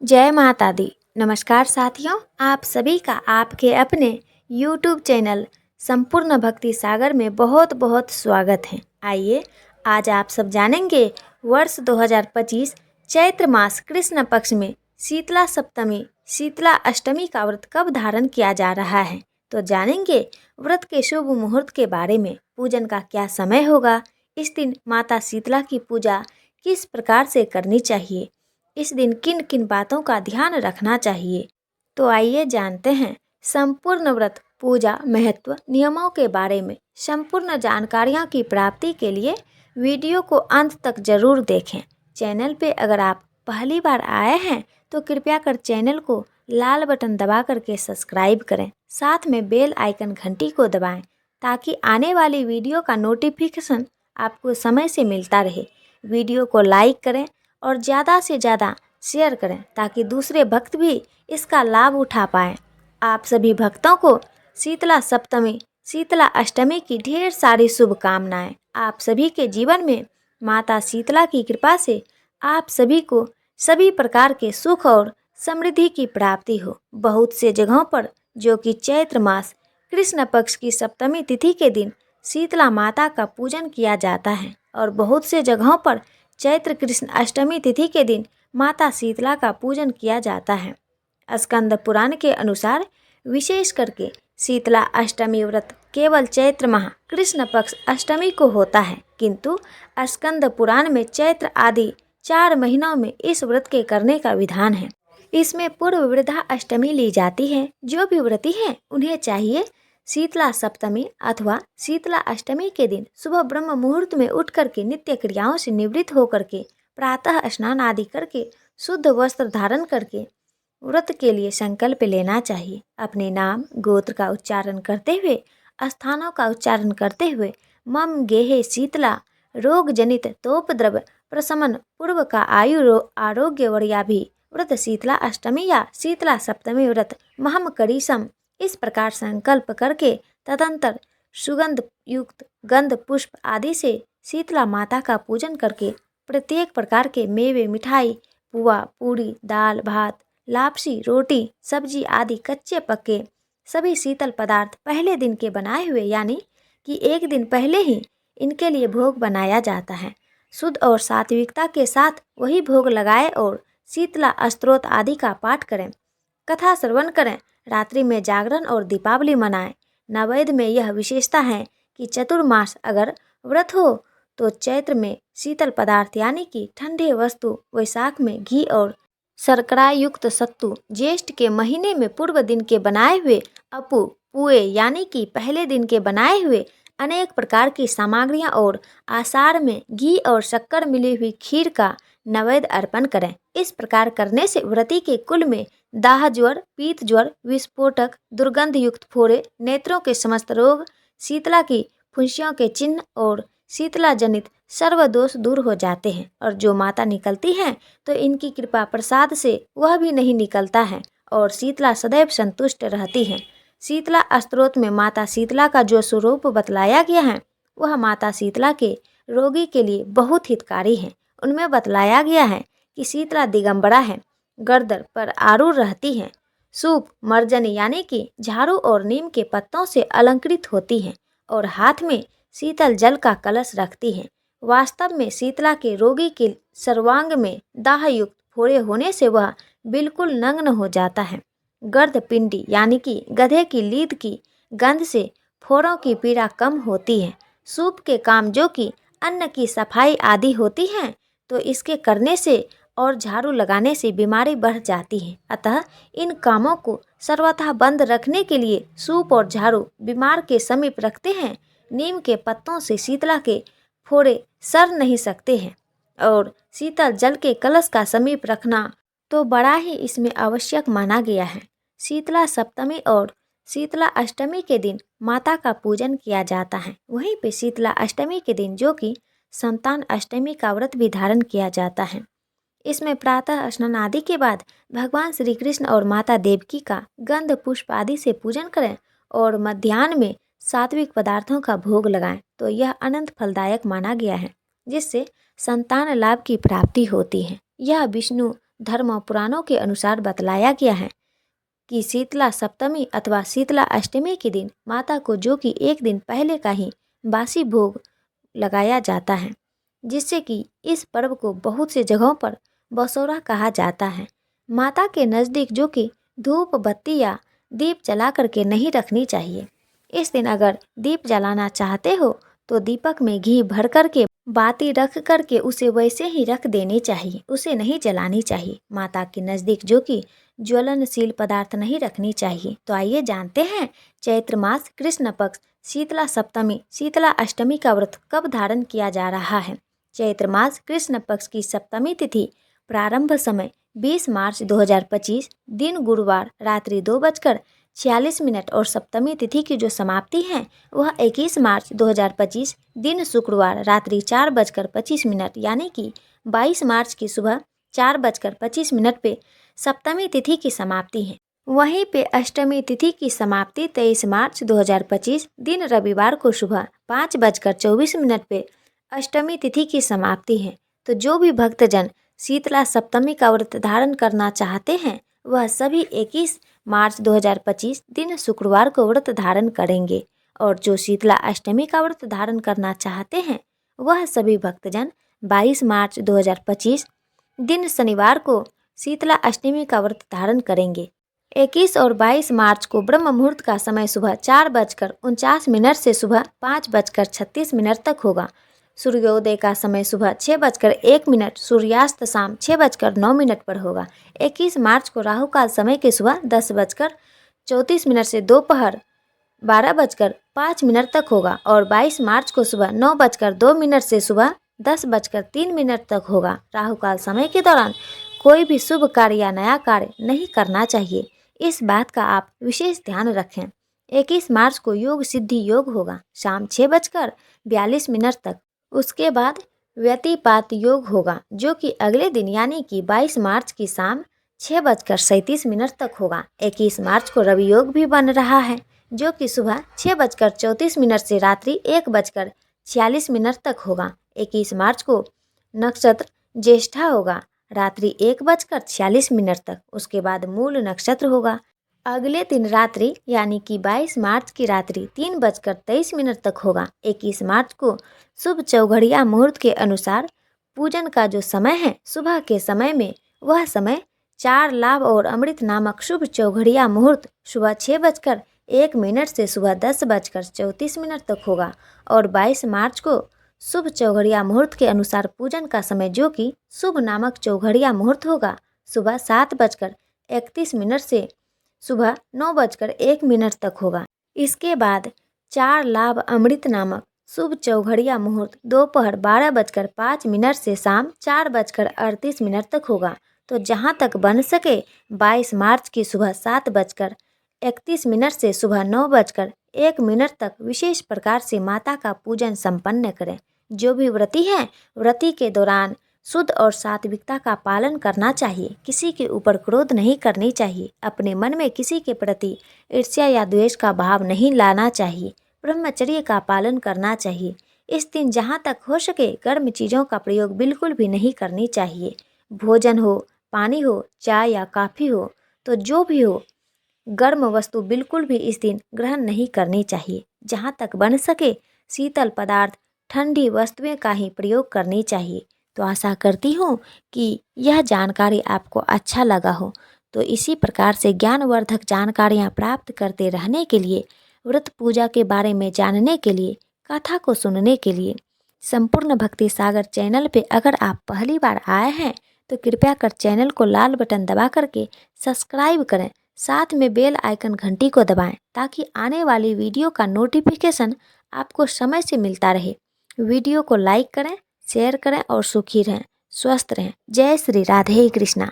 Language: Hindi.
जय माता दी। नमस्कार साथियों, आप सभी का आपके अपने YouTube चैनल संपूर्ण भक्ति सागर में बहुत बहुत स्वागत है। आइए आज आप सब जानेंगे वर्ष 2025 चैत्र मास कृष्ण पक्ष में शीतला सप्तमी शीतला अष्टमी का व्रत कब धारण किया जा रहा है। तो जानेंगे व्रत के शुभ मुहूर्त के बारे में, पूजन का क्या समय होगा, इस दिन माता शीतला की पूजा किस प्रकार से करनी चाहिए, इस दिन किन किन बातों का ध्यान रखना चाहिए। तो आइए जानते हैं संपूर्ण व्रत पूजा महत्व नियमों के बारे में। संपूर्ण जानकारियों की प्राप्ति के लिए वीडियो को अंत तक जरूर देखें। चैनल पे अगर आप पहली बार आए हैं तो कृपया कर चैनल को लाल बटन दबा करके सब्सक्राइब करें, साथ में बेल आइकन घंटी को दबाएं ताकि आने वाली वीडियो का नोटिफिकेशन आपको समय से मिलता रहे। वीडियो को लाइक करें और ज़्यादा से ज़्यादा शेयर करें ताकि दूसरे भक्त भी इसका लाभ उठा पाएँ। आप सभी भक्तों को शीतला सप्तमी शीतला अष्टमी की ढेर सारी शुभकामनाएं। आप सभी के जीवन में माता शीतला की कृपा से आप सभी को सभी प्रकार के सुख और समृद्धि की प्राप्ति हो। बहुत से जगहों पर जो कि चैत्र मास कृष्ण पक्ष की सप्तमी तिथि के दिन शीतला माता का पूजन किया जाता है और बहुत से जगहों पर चैत्र कृष्ण अष्टमी तिथि के दिन माता शीतला का पूजन किया जाता है। स्कंद पुराण के अनुसार विशेष करके शीतला अष्टमी व्रत केवल चैत्र माह कृष्ण पक्ष अष्टमी को होता है, किंतु स्कंद पुराण में चैत्र आदि 4 महीनों में इस व्रत के करने का विधान है। इसमें पूर्व वृद्धा अष्टमी ली जाती है। जो भी व्रती हैं उन्हें चाहिए शीतला सप्तमी अथवा शीतला अष्टमी के दिन सुबह ब्रह्म मुहूर्त में उठ करके नित्य क्रियाओं से निवृत्त होकर के प्रातः स्नान आदि करके शुद्ध वस्त्र धारण करके व्रत के लिए संकल्प लेना चाहिए। अपने नाम गोत्र का उच्चारण करते हुए, स्थानों का उच्चारण करते हुए मम गेहे शीतला रोग जनित तोपद्रव प्रशमन पूर्व का आरोग्य वर्याभि व्रत शीतला अष्टमी या शीतला सप्तमी व्रत महम करीसम इस प्रकार संकल्प करके तदंतर सुगंध युक्त गंध पुष्प आदि से शीतला माता का पूजन करके प्रत्येक प्रकार के मेवे मिठाई पुआ पूरी दाल भात लापसी रोटी सब्जी आदि कच्चे पक्के सभी शीतल पदार्थ पहले दिन के बनाए हुए, यानी कि एक दिन पहले ही इनके लिए भोग बनाया जाता है। शुद्ध और सात्विकता के साथ वही भोग लगाए और शीतला स्तोत्र आदि का पाठ करें, कथा श्रवण करें, रात्रि में जागरण और दीपावली मनाएं। नववेद में यह विशेषता है कि चतुर्मास अगर व्रत हो तो चैत्र में शीतल पदार्थ यानी कि ठंडे वस्तु, वैशाख में घी और शर्करा युक्त सत्तू, ज्येष्ठ के महीने में पूर्व दिन के बनाए हुए अपू पुए यानी कि पहले दिन के बनाए हुए अनेक प्रकार की सामग्रियां और आषाढ़ में घी और शक्कर मिली हुई खीर का नैवेद्य अर्पण करें। इस प्रकार करने से व्रती के कुल में दाह ज्वर, पीत ज्वर, विस्फोटक, दुर्गंध युक्त फोड़े, नेत्रों के समस्त रोग, शीतला की फुंसियों के चिन्ह और शीतला जनित सर्व दोष दूर हो जाते हैं। और जो माता निकलती हैं तो इनकी कृपा प्रसाद से वह भी नहीं निकलता है और शीतला सदैव संतुष्ट रहती हैं। शीतला स्तोत्र में माता शीतला का जो स्वरूप बतलाया गया है वह माता शीतला के रोगी के लिए बहुत हितकारी है। उनमें बतलाया गया है कि शीतला दिगंबरा है, गर्दन पर आरूढ़ रहती हैं, सूप मर्जनी यानी कि झाड़ू और नीम के पत्तों से अलंकृत होती हैं और हाथ में शीतल जल का कलश रखती हैं। वास्तव में शीतला के रोगी के सर्वांग में दाह युक्त फोड़े होने से वह बिल्कुल नग्न हो जाता है। गर्द पिंडी यानी कि गधे की लीद की गंध से फोड़ों की पीड़ा कम होती है। सूप के काम जो कि अन्न की सफाई आदि होती हैं तो इसके करने से और झाड़ू लगाने से बीमारी बढ़ जाती है। अतः इन कामों को सर्वथा बंद रखने के लिए सूप और झाड़ू बीमार के समीप रखते हैं। नीम के पत्तों से शीतला के फोड़े सर नहीं सकते हैं और शीतल जल के कलश का समीप रखना तो बड़ा ही इसमें आवश्यक माना गया है। शीतला सप्तमी और शीतला अष्टमी के दिन माता का पूजन किया जाता है। वहीं पे शीतला अष्टमी के दिन जो कि संतान अष्टमी का व्रत भी धारण किया जाता है। इसमें प्रातः स्नान आदि के बाद भगवान श्री कृष्ण और माता देवकी का गंध पुष्प आदि से पूजन करें और मध्याह्न में सात्विक पदार्थों का भोग लगाएं तो यह अनंत फलदायक माना गया है, जिससे संतान लाभ की प्राप्ति होती है। यह विष्णु धर्म और पुराणों के अनुसार बतलाया गया है कि शीतला सप्तमी अथवा शीतला अष्टमी के दिन माता को जो कि एक दिन पहले का ही बासी भोग लगाया जाता है, जिससे कि इस पर्व को बहुत से जगहों पर बसौरा कहा जाता है। माता के नज़दीक जो कि धूप बत्ती या दीप जला करके नहीं रखनी चाहिए। इस दिन अगर दीप जलाना चाहते हो तो दीपक में घी भर करके बाती रख करके उसे वैसे ही रख देनी चाहिए, उसे नहीं जलानी चाहिए। माता के नज़दीक जो कि ज्वलनशील पदार्थ नहीं रखनी चाहिए। तो आइए जानते हैं चैत्र मास कृष्ण पक्ष शीतला सप्तमी शीतला अष्टमी का व्रत कब धारण किया जा रहा है। चैत्र मास कृष्ण पक्ष की सप्तमी तिथि प्रारंभ समय 20 मार्च 2025 दिन गुरुवार रात्रि 2:46 और सप्तमी तिथि की जो समाप्ति है वह 21 मार्च 2025 दिन शुक्रवार रात्रि 4:25 यानी कि 22 मार्च की सुबह 4:25 पे सप्तमी तिथि की समाप्ति है। वहीं पे अष्टमी तिथि की समाप्ति 23 मार्च 2025 दिन रविवार को सुबह 5:24 पे अष्टमी तिथि की समाप्ति है। तो जो भी भक्तजन शीतला सप्तमी का व्रत धारण करना चाहते हैं वह सभी 21 मार्च 2025 दिन शुक्रवार को व्रत धारण करेंगे, और जो शीतला अष्टमी का व्रत धारण करना चाहते हैं वह सभी भक्तजन 22 मार्च 2025 दिन शनिवार को शीतला अष्टमी का व्रत धारण करेंगे। 21 और 22 मार्च को ब्रह्म मुहूर्त का समय सुबह 4:49 से सुबह 5:36 तक होगा। सूर्योदय का समय सुबह 6:01, सूर्यास्त शाम 6:09 पर होगा। 21 मार्च को राहु काल समय के सुबह 10:34 से दोपहर 12:05 तक होगा, और 22 मार्च को सुबह 9:02 से सुबह 10:03 तक होगा। राहु काल समय के दौरान कोई भी शुभ कार्य या नया कार्य नहीं करना चाहिए, इस बात का आप विशेष ध्यान रखें। 21 मार्च को योग सिद्धि योग होगा शाम 6:42 तक। उसके बाद व्यतिपात योग होगा जो कि अगले दिन यानी कि 22 मार्च की शाम 6:37 तक होगा। 21 मार्च को रवि योग भी बन रहा है जो कि सुबह 6:34 से रात्रि 1:46 तक होगा। 21 मार्च को नक्षत्र ज्येष्ठा होगा रात्रि 1:46 तक। उसके बाद मूल नक्षत्र होगा। अगले दिन रात्रि यानी कि 22 मार्च की रात्रि 3:23 तक होगा। 21 मार्च को शुभ चौघड़िया मुहूर्त के अनुसार पूजन का जो समय है सुबह के समय में वह समय 4 लाभ और अमृत नामक शुभ चौघड़िया मुहूर्त सुबह 6:01 से सुबह 10:34 तक होगा, और 22 मार्च को शुभ चौघड़िया मुहूर्त के अनुसार पूजन का समय जो कि शुभ नामक चौघड़िया मुहूर्त होगा सुबह 7:31 से सुबह 9:01 तक होगा। इसके बाद 4 लाभ अमृत नामक शुभ चौघड़िया मुहूर्त दोपहर 12:05 से शाम 4:38 तक होगा। तो जहाँ तक बन सके 22 मार्च की सुबह 7:31 से सुबह 9:01 तक विशेष प्रकार से माता का पूजन संपन्न करें। जो भी व्रती हैं व्रती के दौरान शुद्ध और सात्विकता का पालन करना चाहिए, किसी के ऊपर क्रोध नहीं करनी चाहिए, अपने मन में किसी के प्रति ईर्ष्या या द्वेष का भाव नहीं लाना चाहिए, ब्रह्मचर्य का पालन करना चाहिए। इस दिन जहाँ तक हो सके गर्म चीज़ों का प्रयोग बिल्कुल भी नहीं करनी चाहिए। भोजन हो, पानी हो, चाय या कॉफ़ी हो, तो जो भी हो गर्म वस्तु बिल्कुल भी इस दिन ग्रहण नहीं करनी चाहिए। जहाँ तक बन सके शीतल पदार्थ ठंडी वस्तुएं का ही प्रयोग करनी चाहिए। तो आशा करती हूँ कि यह जानकारी आपको अच्छा लगा हो। तो इसी प्रकार से ज्ञानवर्धक जानकारियाँ प्राप्त करते रहने के लिए, व्रत पूजा के बारे में जानने के लिए, कथा को सुनने के लिए संपूर्ण भक्ति सागर चैनल पे अगर आप पहली बार आए हैं तो कृपया कर चैनल को लाल बटन दबा करके सब्सक्राइब करें, साथ में बेल आइकन घंटी को दबाएं ताकि आने वाली वीडियो का नोटिफिकेशन आपको समय से मिलता रहे। वीडियो को लाइक करें, शेयर करें और सुखी रहें, स्वस्थ रहें। जय श्री राधे कृष्णा।